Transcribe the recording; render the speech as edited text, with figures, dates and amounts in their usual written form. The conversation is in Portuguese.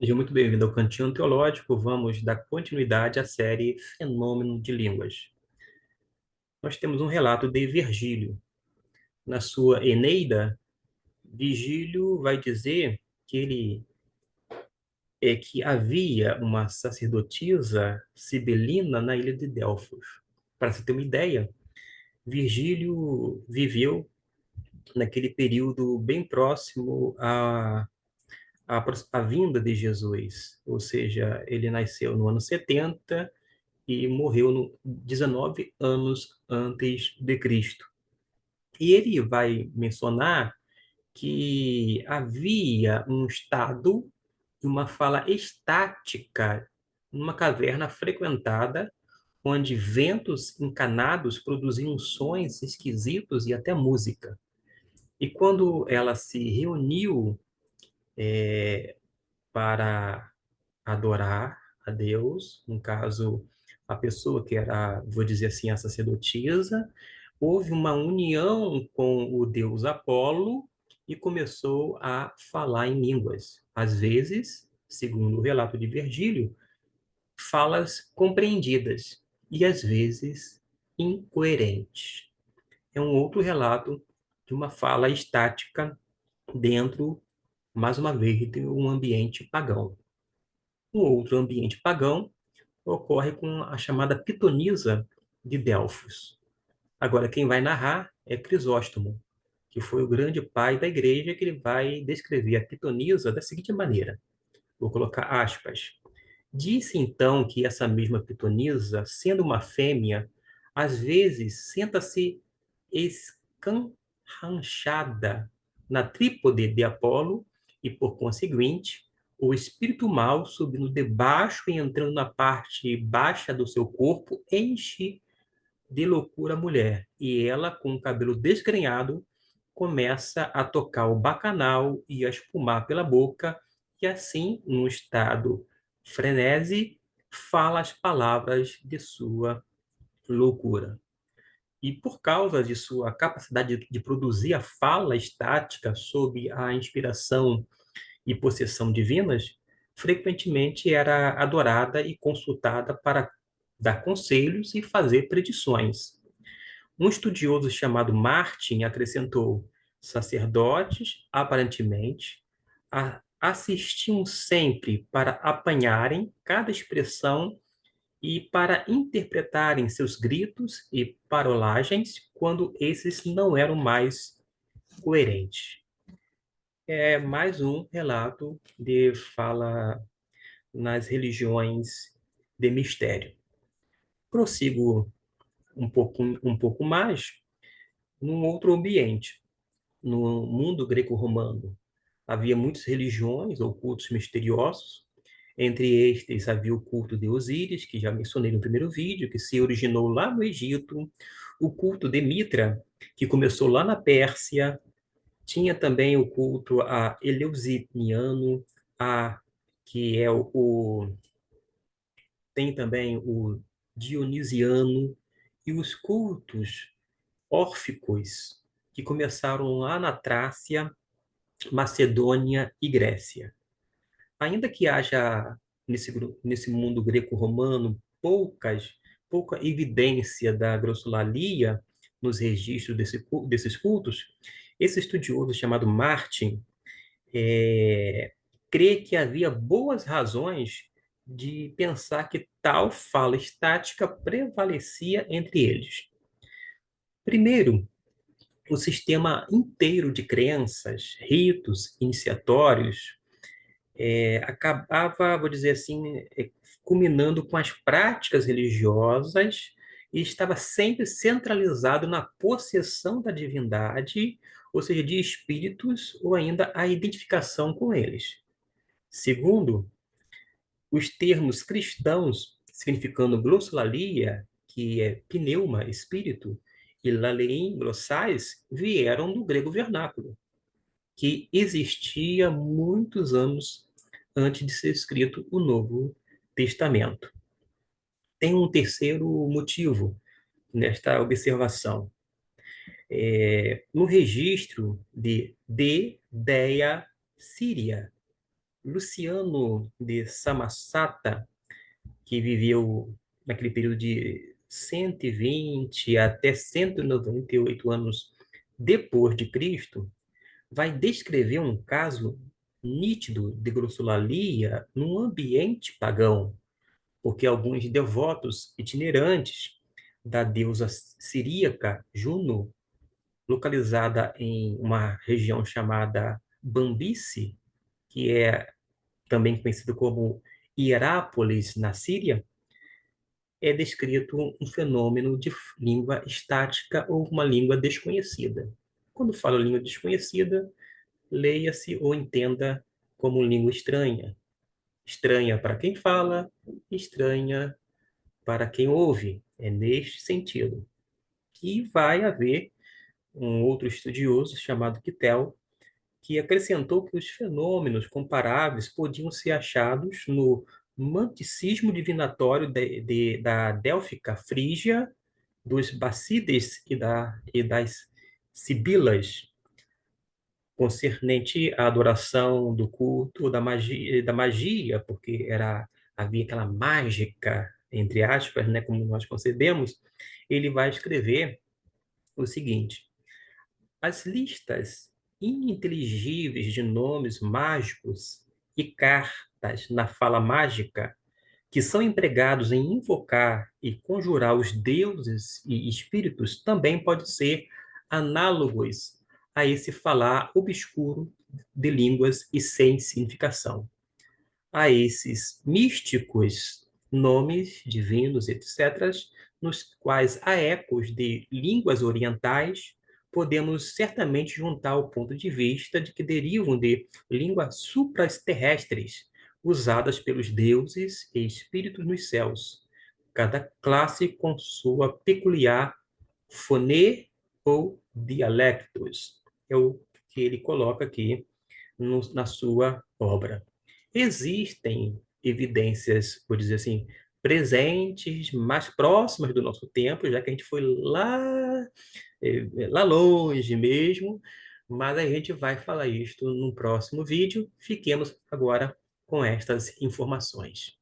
Seja muito bem-vindo ao Cantinho Teológico. Vamos dar continuidade à série Fenômeno de Línguas. Nós temos um relato de Virgílio. Na sua Eneida, Virgílio vai dizer que havia uma sacerdotisa sibelina na ilha de Delfos. Para se ter uma ideia, Virgílio viveu naquele período bem próximo à vinda de Jesus, ou seja, ele nasceu no ano 70 e morreu 19 anos antes de Cristo. E ele vai mencionar que havia um estado de uma fala estática numa caverna frequentada, onde ventos encanados produziam sons esquisitos e até música. E quando ela se reuniu para adorar a Deus, no caso, a pessoa que era, vou dizer assim, a sacerdotisa, houve uma união com o deus Apolo e começou a falar em línguas. Às vezes, segundo o relato de Virgílio, falas compreendidas e às vezes incoerentes. É um outro relato de uma fala estática dentro, mais uma vez, de um ambiente pagão. Um outro ambiente pagão ocorre com a chamada Pitonisa de Delfos. Agora, quem vai narrar é Crisóstomo, que foi o grande pai da igreja, que ele vai descrever a Pitonisa da seguinte maneira, vou colocar aspas. Disse então que essa mesma Pitonisa, sendo uma fêmea, às vezes senta-se escanranchada na trípode de Apolo e, por conseguinte, o espírito mal, subindo debaixo e entrando na parte baixa do seu corpo, enche de loucura a mulher. E ela, com o cabelo desgrenhado, começa a tocar o bacanal e a espumar pela boca, e assim, num estado frenesi, fala as palavras de sua loucura. E por causa de sua capacidade de produzir a fala estática sob a inspiração e possessão divinas, frequentemente era adorada e consultada para dar conselhos e fazer predições. Um estudioso chamado Martin acrescentou: sacerdotes, aparentemente, assistiam sempre para apanharem cada expressão e para interpretarem seus gritos e parolagens quando esses não eram mais coerentes. É mais um relato de fala nas religiões de mistério. Prossigo um pouco mais num outro ambiente. No mundo greco-romano, havia muitas religiões ou cultos misteriosos. Entre estes havia o culto de Osíris, que já mencionei no primeiro vídeo, que se originou lá no Egito, o culto de Mitra, que começou lá na Pérsia, tinha também o culto a Eleusiniano, que é tem também o Dionisiano, e os cultos órficos, que começaram lá na Trácia, Macedônia e Grécia. Ainda que haja nesse mundo greco-romano pouca evidência da glossolalia nos registros desses cultos, esse estudioso chamado Martin crê que havia boas razões de pensar que tal fala estática prevalecia entre eles. Primeiro, o sistema inteiro de crenças, ritos, iniciatórios, acabava, vou dizer assim, culminando com as práticas religiosas e estava sempre centralizado na possessão da divindade, ou seja, de espíritos, ou ainda a identificação com eles. Segundo, os termos cristãos, significando glossolalia, que é pneuma, espírito, e lalein, glossais, vieram do grego vernáculo, que existia muitos anos antes de ser escrito o Novo Testamento. Tem um terceiro motivo nesta observação. No registro de Deia Síria, Luciano de Samosata, que viveu naquele período de 120 até 198 anos depois de Cristo, vai descrever um caso nítido de glossolalia num ambiente pagão, porque alguns devotos itinerantes da deusa siríaca Juno, localizada em uma região chamada Bambice, que é também conhecido como Hierápolis, na Síria, é descrito um fenômeno de língua estática ou uma língua desconhecida. Quando falo língua desconhecida, leia-se ou entenda como língua estranha. Estranha para quem fala, estranha para quem ouve. É neste sentido. E vai haver um outro estudioso chamado Kittel, que acrescentou que os fenômenos comparáveis podiam ser achados no manticismo divinatório da Délfica Frígia, dos Bacídes e das Sibilas, concernente à adoração do culto da magia, porque havia aquela mágica, entre aspas, né, como nós concebemos. Ele vai escrever o seguinte: as listas ininteligíveis de nomes mágicos e cartas na fala mágica que são empregados em invocar e conjurar os deuses e espíritos também podem ser análogos a esse falar obscuro de línguas e sem significação. A esses místicos nomes divinos, etc., nos quais há ecos de línguas orientais, podemos certamente juntar o ponto de vista de que derivam de línguas supraterrestres, usadas pelos deuses e espíritos nos céus, cada classe com sua peculiar fonê ou dialectos. É o que ele coloca aqui na sua obra. Existem evidências, por dizer assim, presentes, mais próximas do nosso tempo, já que a gente foi lá longe mesmo, mas a gente vai falar isto no próximo vídeo. Fiquemos agora com estas informações.